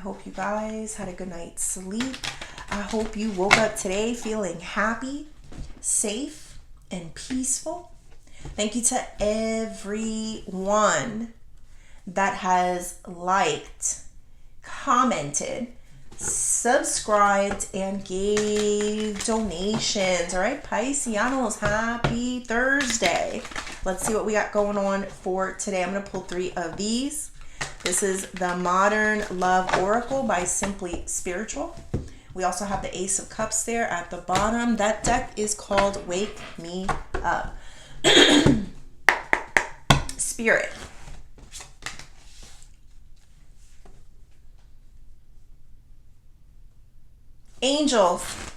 hope you guys had a good night's sleep. I hope you woke up today feeling happy, safe, and peaceful. Thank you to everyone that has liked, commented, subscribed, and gave donations. All right, Pisceanos, happy Thursday. Let's see what we got going on for today. I'm going to pull 3 of these. This is the Modern Love Oracle by Simply Spiritual. We also have the Ace of Cups there at the bottom. That deck is called Wake Me Up. Spirit. Angels.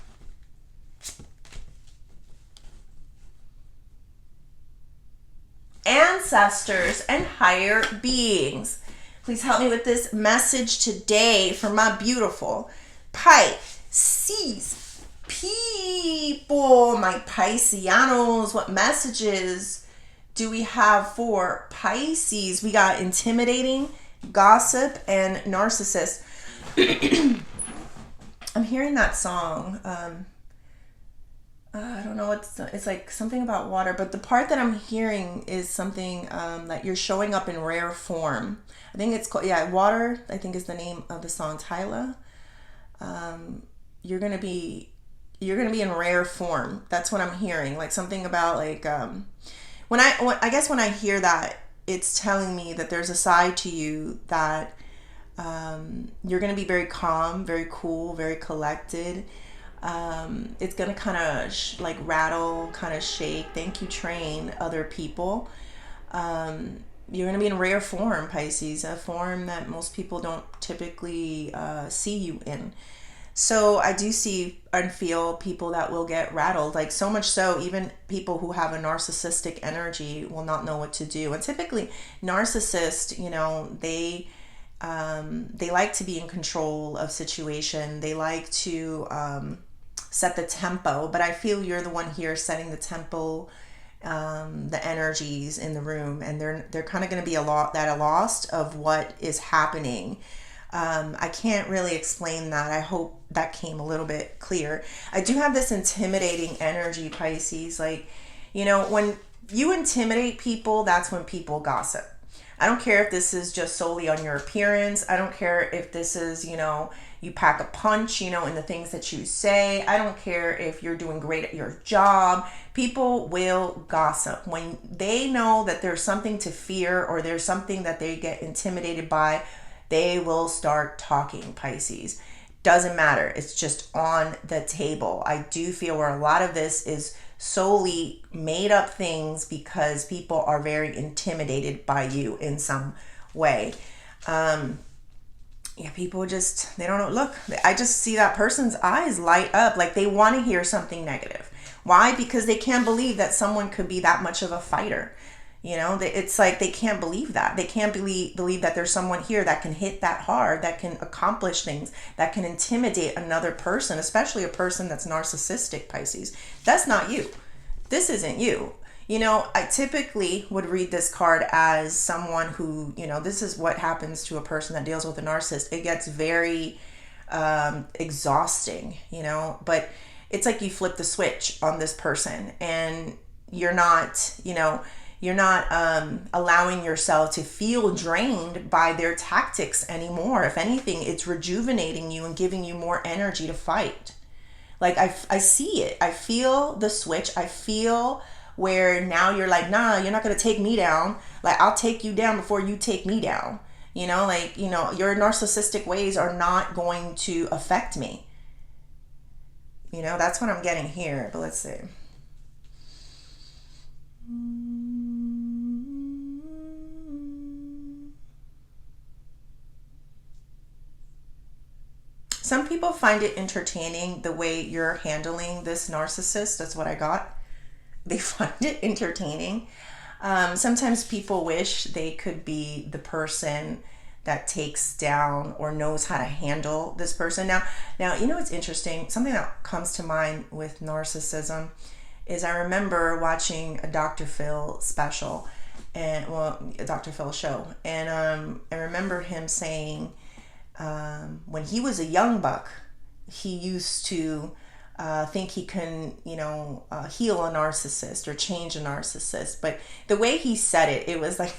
Ancestors and higher beings. Please help me with this message today for my beautiful Pisces people, my Pisceanos. What messages do we have for Pisces? We got intimidating, gossip, and narcissist. I'm hearing that song. I don't know it's like something about water, but the part that I'm hearing is something that you're showing up in rare form. I think it's called, Water, I think is the name of the song, Tyla. You're gonna be in rare form. That's what I'm hearing. Like something about like when I hear that, it's telling me that there's a side to you that you're gonna be very calm, very cool, very collected. It's gonna kind of rattle, kind of shake. Thank you, train other people. You're gonna be in rare form, Pisces, a form that most people don't typically see you in. So I do see and feel people that will get rattled, like so much so even people who have a narcissistic energy will not know what to do. And typically narcissists, they like to be in control of situation. They like to set the tempo, but I feel you're the one here setting the tempo, the energies in the room, and they're kind of going to be at a loss of what is happening. I can't really explain that. I hope that came a little bit clear. I do have this intimidating energy, Pisces. Like, when you intimidate people, that's when people gossip. I don't care if this is just solely on your appearance. I don't care if this is, you pack a punch, in the things that you say. I don't care if you're doing great at your job. People will gossip. When they know that there's something to fear or there's something that they get intimidated by, they will start talking, Pisces. Doesn't matter. It's just on the table. I do feel where a lot of this is solely made up things because people are very intimidated by you in some way. People just, they don't know. Look, I just see that person's eyes light up like they want to hear something negative. Why? Because they can't believe that someone could be that much of a fighter. It's like they can't believe that. They can't believe that there's someone here that can hit that hard, that can accomplish things, that can intimidate another person, especially a person that's narcissistic, Pisces. That's not you. This isn't you. I typically would read this card as someone who, this is what happens to a person that deals with a narcissist. It gets very exhausting, but it's like you flip the switch on this person and you're not allowing yourself to feel drained by their tactics anymore. If anything, it's rejuvenating you and giving you more energy to fight. Like I see it. I feel the switch. I feel where now you're like, nah, you're not going to take me down. Like I'll take you down before you take me down. Your narcissistic ways are not going to affect me. That's what I'm getting here. But let's see. Some people find it entertaining the way you're handling this narcissist. That's what I got. They find it entertaining. Sometimes people wish they could be the person that takes down or knows how to handle this person. Now, it's interesting. Something that comes to mind with narcissism is I remember watching a Dr. Phil special, a Dr. Phil show, and I remember him saying when he was a young buck, he used to think he can, heal a narcissist or change a narcissist. But the way he said it, it was like,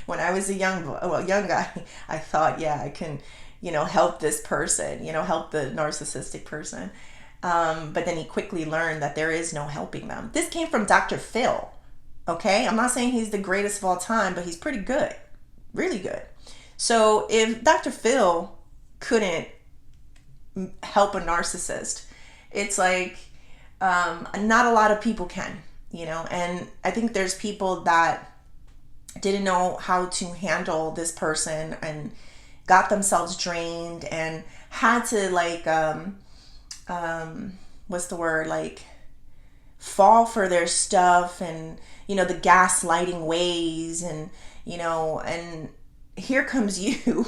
when I was a young guy, I thought, yeah, I can, help this person, help the narcissistic person. But then he quickly learned that there is no helping them. This came from Dr. Phil. Okay, I'm not saying he's the greatest of all time, but he's pretty good, really good. So if Dr. Phil couldn't help a narcissist, it's like not a lot of people can, and I think there's people that didn't know how to handle this person and got themselves drained and had to what's the word, fall for their stuff, and the gaslighting ways, and and here comes you,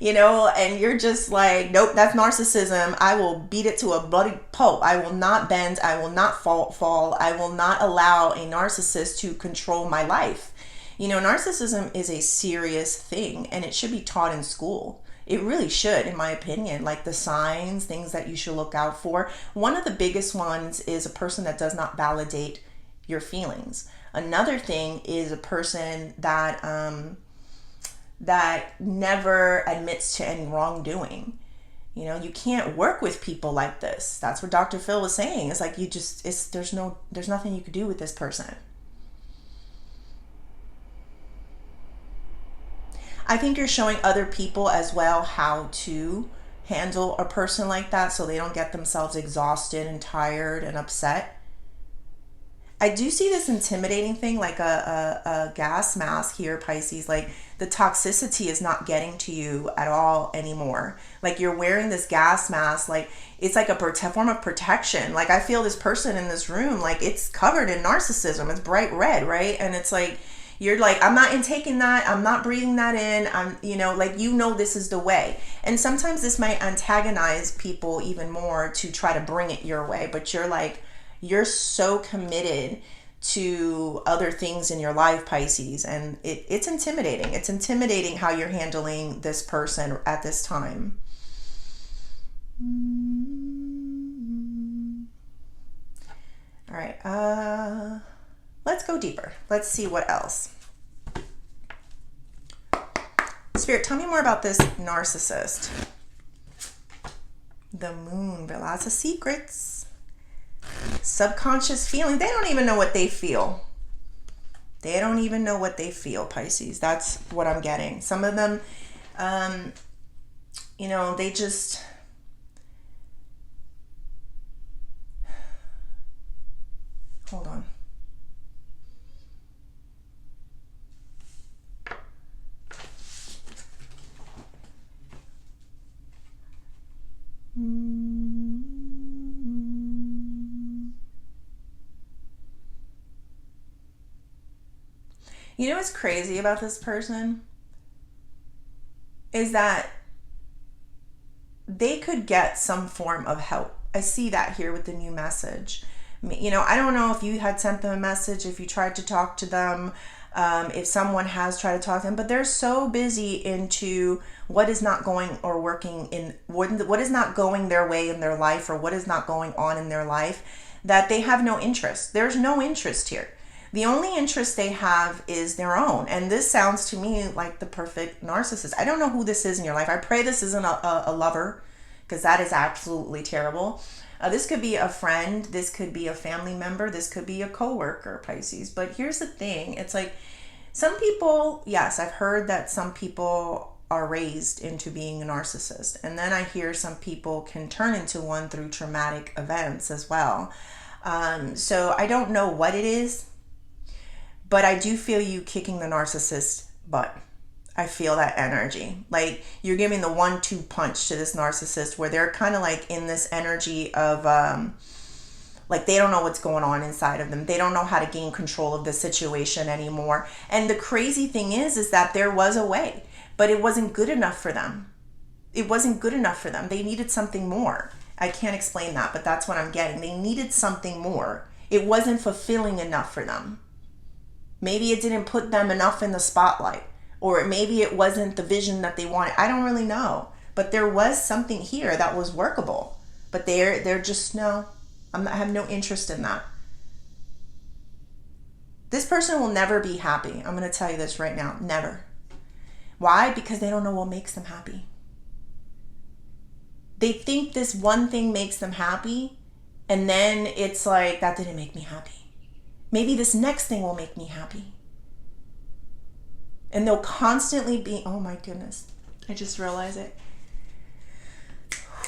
and you're just like, nope, that's narcissism. I will beat it to a bloody pulp. I will not bend. I will not fall. I will not allow a narcissist to control my life. Narcissism is a serious thing, and it should be taught in school. It really should, in my opinion. Like the signs, things that you should look out for. One of the biggest ones is a person that does not validate your feelings. Another thing is a person that that never admits to any wrongdoing. You can't work with people like this. That's what Dr. Phil was saying. It's like there's nothing you could do with this person. I think you're showing other people as well how to handle a person like that so they don't get themselves exhausted and tired and upset. I do see this intimidating thing, like a gas mask here, Pisces. Like the toxicity is not getting to you at all anymore. Like you're wearing this gas mask, like it's like a form of protection. Like I feel this person in this room, like it's covered in narcissism. It's bright red, right? And it's like, you're like, I'm not intaking that. I'm not breathing that in. This is the way. And sometimes this might antagonize people even more to try to bring it your way. But you're so committed to other things in your life, Pisces. And it's intimidating. It's intimidating how you're handling this person at this time. All right. Let's go deeper. Let's see what else. Spirit, tell me more about this narcissist. The moon, lots of secrets. Subconscious feeling. They don't even know what they feel. They don't even know what they feel, Pisces. That's what I'm getting. Some of them, they just... Hold on. What's crazy about this person is that they could get some form of help. I see that here with the new message. I don't know if you had sent them a message, if you tried to talk to them, if someone has tried to talk to them, but they're so busy into what is not going or working in what is not going their way in their life, or what is not going on in their life, that they have no interest. There's no interest here. The only interest they have is their own. And this sounds to me like the perfect narcissist. I don't know who this is in your life. I pray this isn't a lover, because that is absolutely terrible. This could be a friend. This could be a family member. This could be a coworker, Pisces. But here's the thing. It's like some people, yes, I've heard that some people are raised into being a narcissist. And then I hear some people can turn into one through traumatic events as well. So I don't know what it is, but I do feel you kicking the narcissist butt. I feel that energy. Like you're giving the 1-2 punch to this narcissist, where they're kind of like in this energy of like they don't know what's going on inside of them. They don't know how to gain control of the situation anymore. And the crazy thing is that there was a way, but it wasn't good enough for them. It wasn't good enough for them. They needed something more. I can't explain that, but that's what I'm getting. They needed something more. It wasn't fulfilling enough for them. Maybe it didn't put them enough in the spotlight. or maybe it wasn't the vision that they wanted. I don't really know, but there was something here that was workable. But they're just no. I have no interest in that. This person will never be happy. I'm going to tell you this right now. Never. Why? Because they don't know what makes them happy. They think this one thing makes them happy, and then it's like, that didn't make me happy. Maybe this next thing will make me happy. And they'll constantly be, oh my goodness, I just realized it.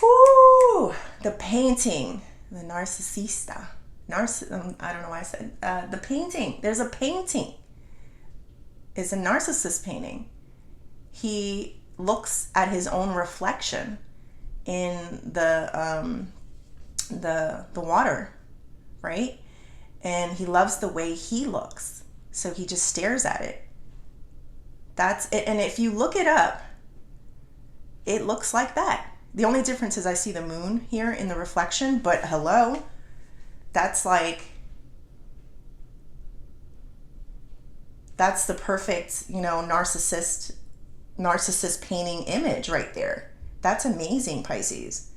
Whoo! The painting, the narcissista. I don't know why I said the painting. There's a painting. It's a narcissist painting. He looks at his own reflection in the water, right? And he loves the way he looks, so he just stares at it. That's it. And if you look it up, it looks like that. The only difference is I see the moon here in the reflection, but hello, that's the perfect, narcissist painting image right there. That's amazing, Pisces.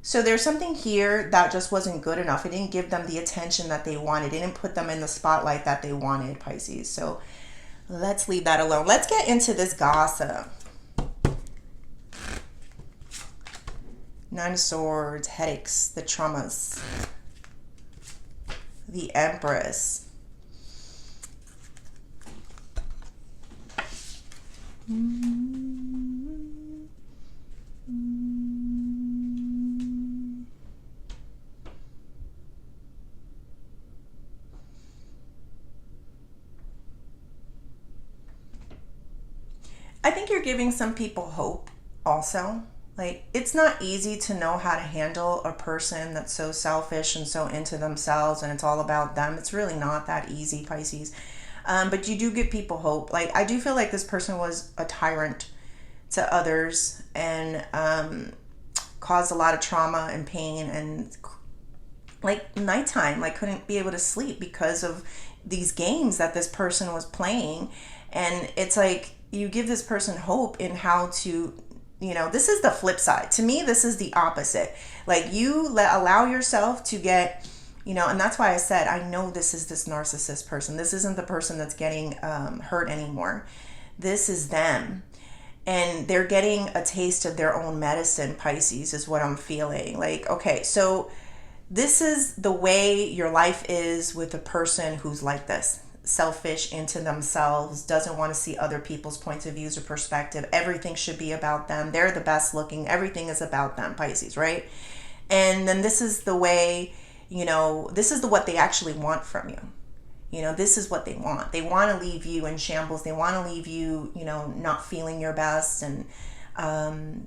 So there's something here that just wasn't good enough. It didn't give them the attention that they wanted. It didn't put them in the spotlight that they wanted, Pisces. So let's leave that alone. Let's get into this gossip. Nine of Swords, headaches, the traumas, the Empress. I think you're giving some people hope also. Like, it's not easy to know how to handle a person that's so selfish and so into themselves and it's all about them. It's really not that easy, Pisces. But you do give people hope. Like, I do feel like this person was a tyrant to others and caused a lot of trauma and pain, and like nighttime, like couldn't be able to sleep because of these games that this person was playing. And it's like, you give this person hope in how to, this is the flip side. To me, this is the opposite. Like, you allow yourself to get, and that's why I said, I know this is this narcissist person. This isn't the person that's getting hurt anymore. This is them. And they're getting a taste of their own medicine, Pisces, is what I'm feeling. Like, okay, so this is the way your life is with a person who's like this. Selfish, into themselves, doesn't want to see other people's points of views or perspective. Everything should be about them. They're the best looking. Everything is about them, Pisces, right? And then this is the way, this is what they actually want from you. This is what they want. They want to leave you in shambles. They want to leave you, not feeling your best and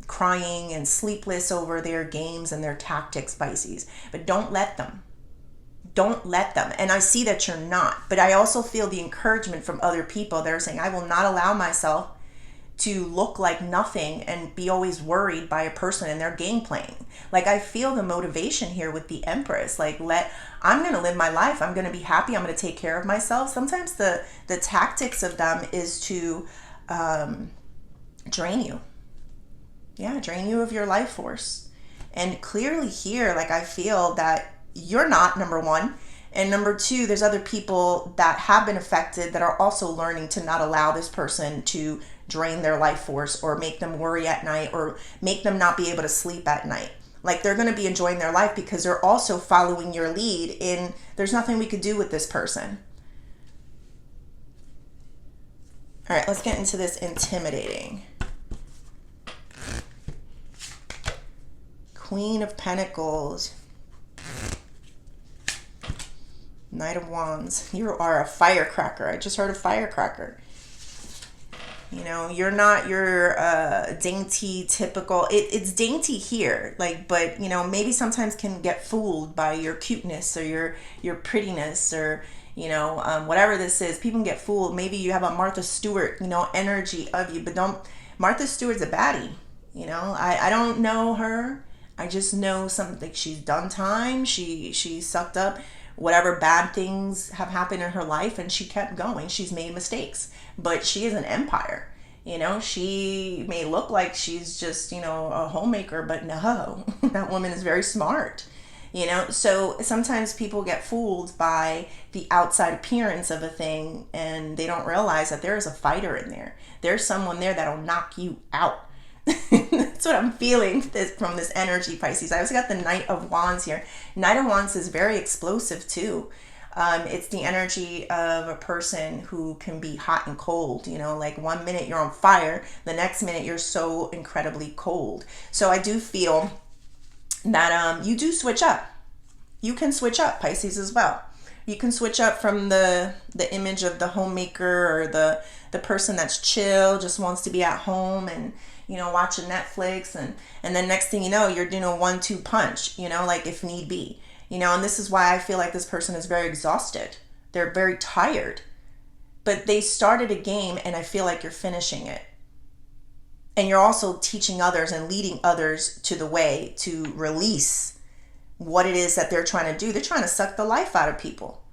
crying and sleepless over their games and their tactics, Pisces. But don't let them. Don't let them. And I see that you're not. But I also feel the encouragement from other people. They're saying, I will not allow myself to look like nothing and be always worried by a person and their game playing. Like, I feel the motivation here with the Empress. Like, I'm going to live my life. I'm going to be happy. I'm going to take care of myself. Sometimes the tactics of them is to drain you. Yeah, drain you of your life force. And clearly here, like, I feel that you're not, number one. And number two, there's other people that have been affected that are also learning to not allow this person to drain their life force or make them worry at night or make them not be able to sleep at night. Like, they're going to be enjoying their life because they're also following your lead in, there's nothing we could do with this person. All right, let's get into this intimidating. Queen of Pentacles. Knight of Wands. You are a firecracker. I just heard a firecracker. You're not your dainty, typical. It's dainty here, like, but maybe sometimes can get fooled by your cuteness or your prettiness or whatever this is. People can get fooled. Maybe you have a Martha Stewart, energy of you, but don't. Martha Stewart's a baddie. I don't know her. I just know something. Like, she's done time. She sucked up whatever bad things have happened in her life, and she kept going. She's made mistakes, but she is an empire. You know, she may look like she's just, you know, a homemaker, but no, that woman is very smart. You know, so sometimes people get fooled by the outside appearance of a thing and they don't realize that there is a fighter in there. There's someone there that'll knock you out. That's what I'm feeling from this energy, Pisces. I also got the Knight of Wands here. Knight of Wands is very explosive too. It's the energy of a person who can be hot and cold. You know, like one minute you're on fire, the next minute you're so incredibly cold. So I do feel that you do switch up. You can switch up, Pisces, as well. You can switch up from the image of the homemaker or the person that's chill, just wants to be at home and, you know, watching Netflix, and then next thing you know, you're doing a 1-2 punch, you know, like if need be. You know, and this is why I feel like this person is very exhausted. They're very tired. But they started a game and I feel like you're finishing it. And you're also teaching others and leading others to the way to release what it is that they're trying to do. They're trying to suck the life out of people.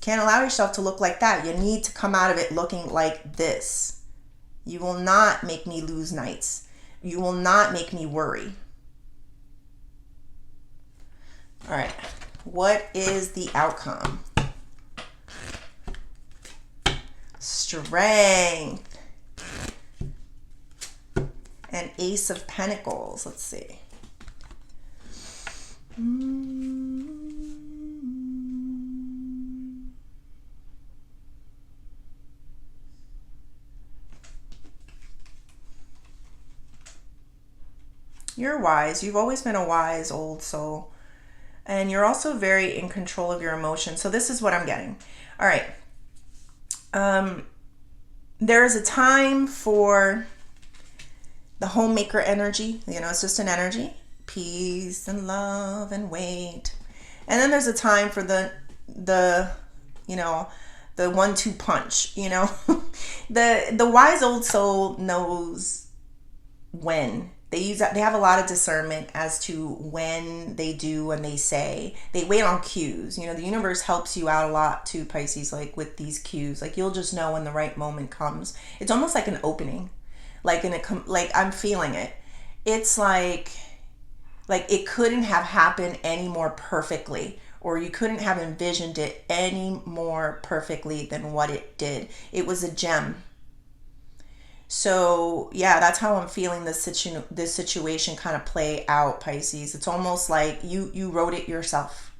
Can't allow yourself to look like that. You need to come out of it looking like this. You will not make me lose nights. You will not make me worry. All right. What is the outcome? Strength. And Ace of Pentacles. Let's see. You're wise. You've always been a wise old soul. And you're also very in control of your emotions. So this is what I'm getting. All right. There is a time for the homemaker energy. You know, it's just an energy. Peace and love and wait. And then there's a time for the you know, the 1-2 punch, you know. The wise old soul knows when. They have a lot of discernment as to when they do and they say. They wait on cues. You know, the universe helps you out a lot too, Pisces, like with these cues. Like you'll just know when the right moment comes. It's almost like an opening. Like I'm feeling it. It's like it couldn't have happened any more perfectly, or you couldn't have envisioned it any more perfectly than what it did. It was a gem. So yeah, that's how I'm feeling this situation kind of play out, Pisces. It's almost like you wrote it yourself.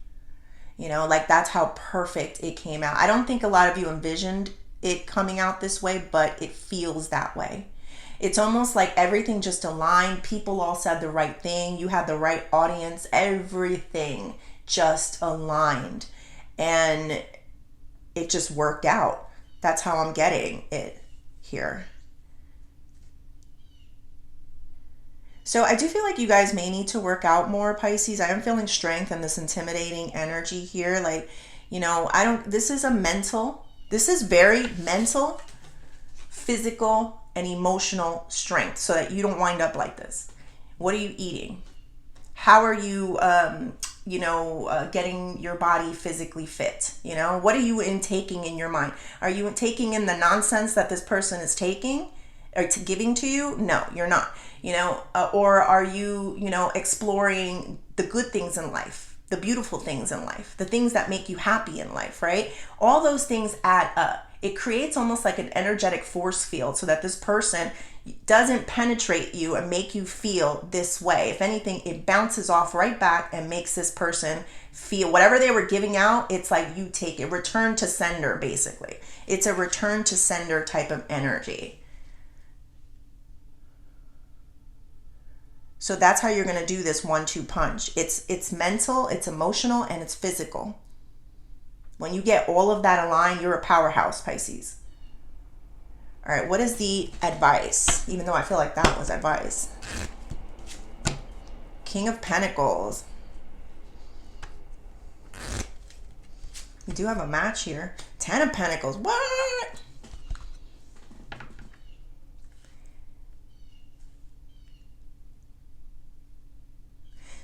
You know, like that's how perfect it came out. I don't think a lot of you envisioned it coming out this way, but it feels that way. It's almost like everything just aligned. People all said the right thing. You had the right audience. Everything just aligned. And it just worked out. That's how I'm getting it here. So I do feel like you guys may need to work out more, Pisces. I am feeling strength and this intimidating energy here. Like, you know, this is very mental, physical, and emotional strength so that you don't wind up like this. What are you eating? How are you, getting your body physically fit? You know, what are you intaking in your mind? Are you taking in the nonsense that this person is taking or giving to you? No, you're not. You know, or are you, exploring the good things in life, the beautiful things in life, the things that make you happy in life, right? All those things add up. It creates almost like an energetic force field so that this person doesn't penetrate you and make you feel this way. If anything, it bounces off right back and makes this person feel whatever they were giving out. It's like you take it, return to sender, basically. It's a return to sender type of energy. So that's how you're going to do this 1-2 punch. It's mental, it's emotional, and it's physical. When you get all of that aligned, you're a powerhouse, Pisces. All right, what is the advice? Even though I feel like that was advice. King of Pentacles. You do have a match here. 10 of Pentacles. What?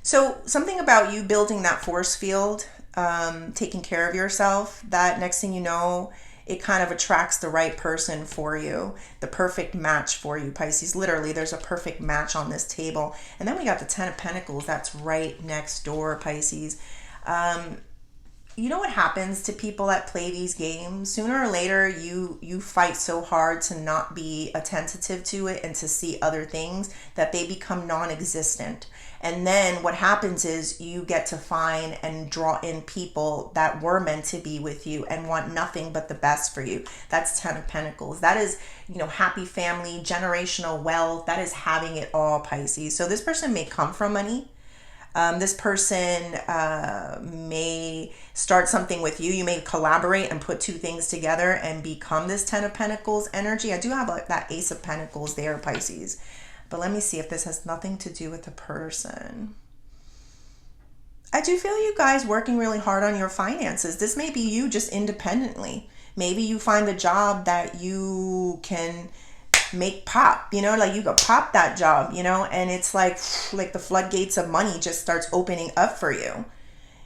So something about you building that force field taking care of yourself, that next thing you know, it kind of attracts the right person for you, the perfect match for you, Pisces. Literally, there's a perfect match on this table. And then we got the Ten of Pentacles. That's right next door, Pisces. You know what happens to people that play these games? Sooner or later, you fight so hard to not be attentive to it and to see other things that they become non-existent. And then what happens is you get to find and draw in people that were meant to be with you and want nothing but the best for you. That's Ten of Pentacles. That is, happy family, generational wealth. That is having it all, Pisces. So this person may come from money. This person may start something with you. You may collaborate and put two things together and become this Ten of Pentacles energy. I do have like that Ace of Pentacles there, Pisces. But let me see if this has nothing to do with the person. I do feel you guys working really hard on your finances. This may be you just independently. Maybe you find a job that you can make pop, like you could pop that job, and it's like the floodgates of money just starts opening up for you.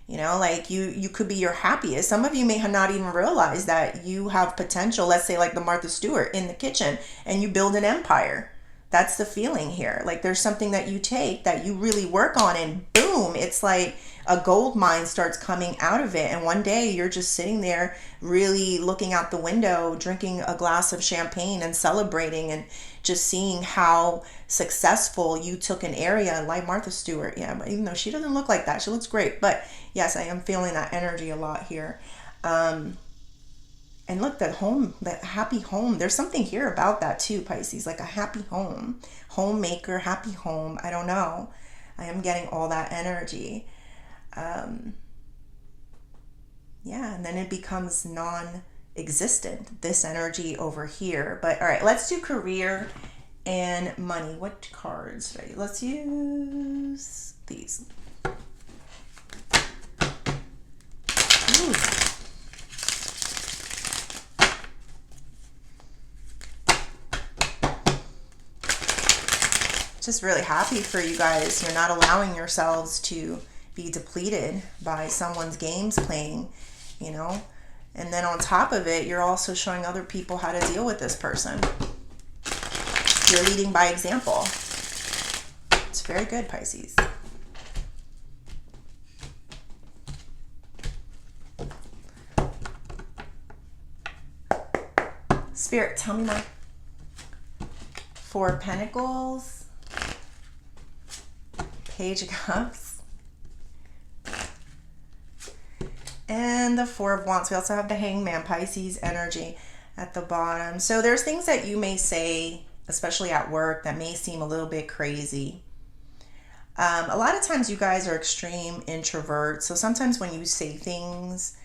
Like you could be your happiest. Some of you may not even realize that you have potential. Let's say like the Martha Stewart in the kitchen, and you build an empire. That's the feeling here. Like there's something that you take that you really work on, and boom, it's like a gold mine starts coming out of it. And one day you're just sitting there really looking out the window, drinking a glass of champagne and celebrating and just seeing how successful you took an area like Martha Stewart. Yeah, even though she doesn't look like that, she looks great. But yes, I am feeling that energy a lot here. And look, that home, that happy home, there's something here about that too, Pisces, like a happy home, homemaker, happy home. I don't know. I am getting all that energy. Yeah, and then it becomes non-existent, this energy over here. But all right, let's do career and money. What cards? Right, let's use these. Ooh. Just really happy for you guys. You're not allowing yourselves to be depleted by someone's games playing, and then on top of it, you're also showing other people how to deal with this person. You're leading by example. It's very good, Pisces. Spirit, tell me more. Four of Pentacles, Page of Cups, and the Four of Wands. We also have the Hangman, Pisces energy at the bottom. So there's things that you may say, especially at work, that may seem a little bit crazy. A lot of times you guys are extreme introverts. So sometimes when you say things,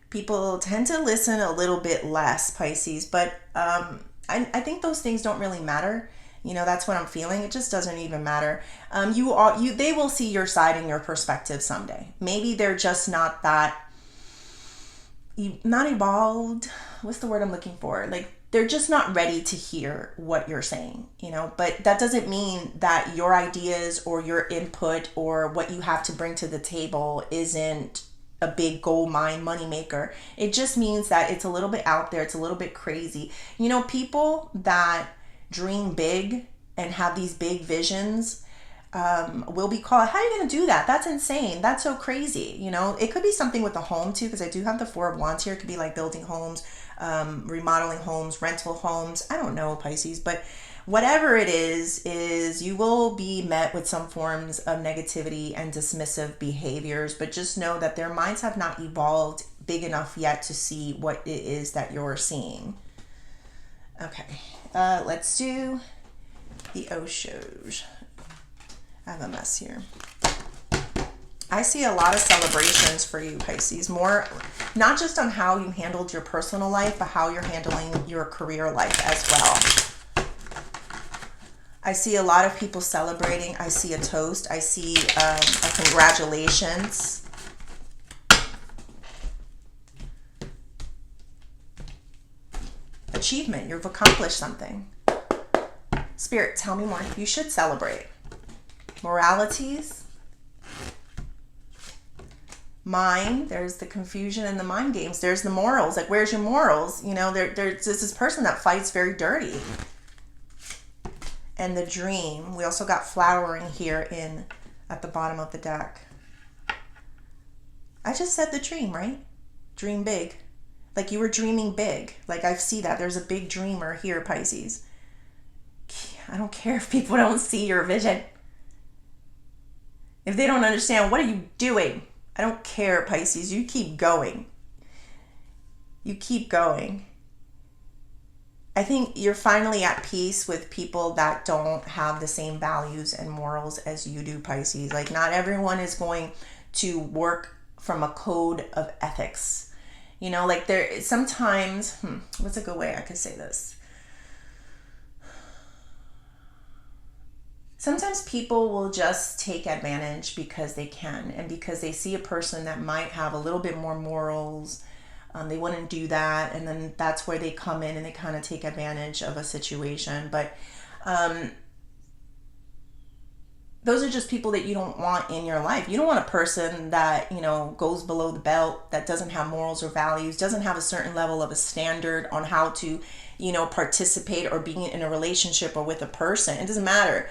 people tend to listen a little bit less, Pisces. But I think those things don't really matter. That's what I'm feeling. It just doesn't even matter. They will see your side and your perspective someday. Maybe they're just not that, not evolved. What's the word I'm looking for? Like they're just not ready to hear what you're saying, but that doesn't mean that your ideas or your input or what you have to bring to the table isn't a big gold mine money maker. It just means that it's a little bit out there. It's a little bit crazy. People that dream big and have these big visions will be called, how are you going to do that? That's insane. That's so crazy. It could be something with the home too, because I do have the Four of Wands here. It could be like building homes, remodeling homes, rental homes. I don't know, Pisces, but whatever it is you will be met with some forms of negativity and dismissive behaviors, but just know that their minds have not evolved big enough yet to see what it is that you're seeing. Okay, let's do the Oshos. I have a mess here. I see a lot of celebrations for you, Pisces. More, not just on how you handled your personal life, but how you're handling your career life as well. I see a lot of people celebrating. I see a toast. I see a congratulations. Achievement. You've accomplished something. Spirit, tell me more. You should celebrate. Moralities. mind. There's the confusion and the mind games. There's the morals. Like, where's your morals? You know, there's this person that fights very dirty. And the dream. We also got flowering here at the bottom of the deck. I just said the dream, right? Dream big. Like, you were dreaming big. Like, I see that. There's a big dreamer here, Pisces. I don't care if people don't see your vision. If they don't understand, what are you doing? I don't care, Pisces. You keep going. You keep going. I think you're finally at peace with people that don't have the same values and morals as you do, Pisces. Like, not everyone is going to work from a code of ethics. You know, like, there sometimes, what's a good way I could say this? Sometimes people will just take advantage because they can, and because they see a person that might have a little bit more morals. They wouldn't do that, and then that's where they come in and they kind of take advantage of a situation. But those are just people that you don't want in your life. You don't want a person that, you know, goes below the belt, that doesn't have morals or values, doesn't have a certain level of a standard on how to, you know, participate or be in a relationship or with a person. It doesn't matter.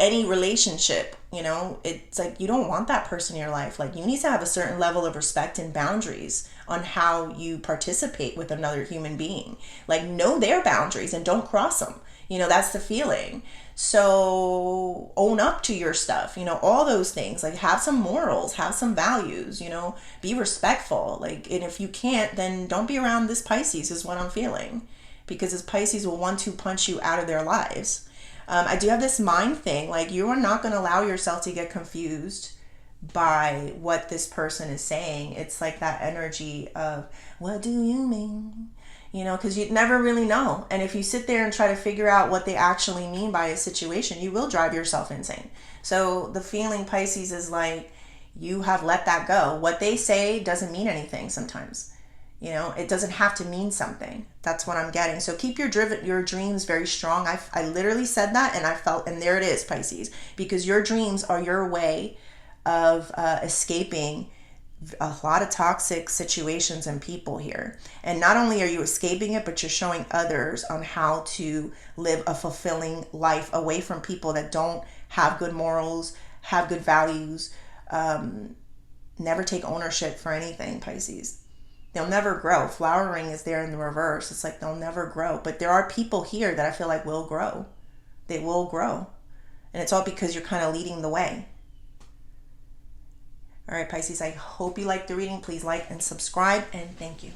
Any relationship, you know, it's like, you don't want that person in your life. Like, you need to have a certain level of respect and boundaries on how you participate with another human being. Like, know their boundaries and don't cross them. You know, that's the feeling. So own up to your stuff, you know, all those things. Like, have some morals, have some values, you know, be respectful. Like, and if you can't, then don't be around this Pisces, is what I'm feeling. Because this Pisces will want to punch you out of their lives. I do have this mind thing. Like, you are not going to allow yourself to get confused by what this person is saying. It's like that energy of, what do you mean? You know, because you'd never really know. And if you sit there and try to figure out what they actually mean by a situation, you will drive yourself insane. So the feeling, Pisces, is like, you have let that go. What they say doesn't mean anything sometimes. You know, it doesn't have to mean something. That's what I'm getting. So keep your dreams very strong. I literally said that, and I felt, and there it is, Pisces, because your dreams are your way of escaping a lot of toxic situations and people here. And not only are you escaping it, but you're showing others on how to live a fulfilling life away from people that don't have good morals, have good values, never take ownership for anything, Pisces. They'll never grow. Flowering is there in the reverse. It's like they'll never grow. But there are people here that I feel like will grow. They will grow. And it's all because you're kind of leading the way. All right, Pisces, I hope you liked the reading. Please like and subscribe, and thank you.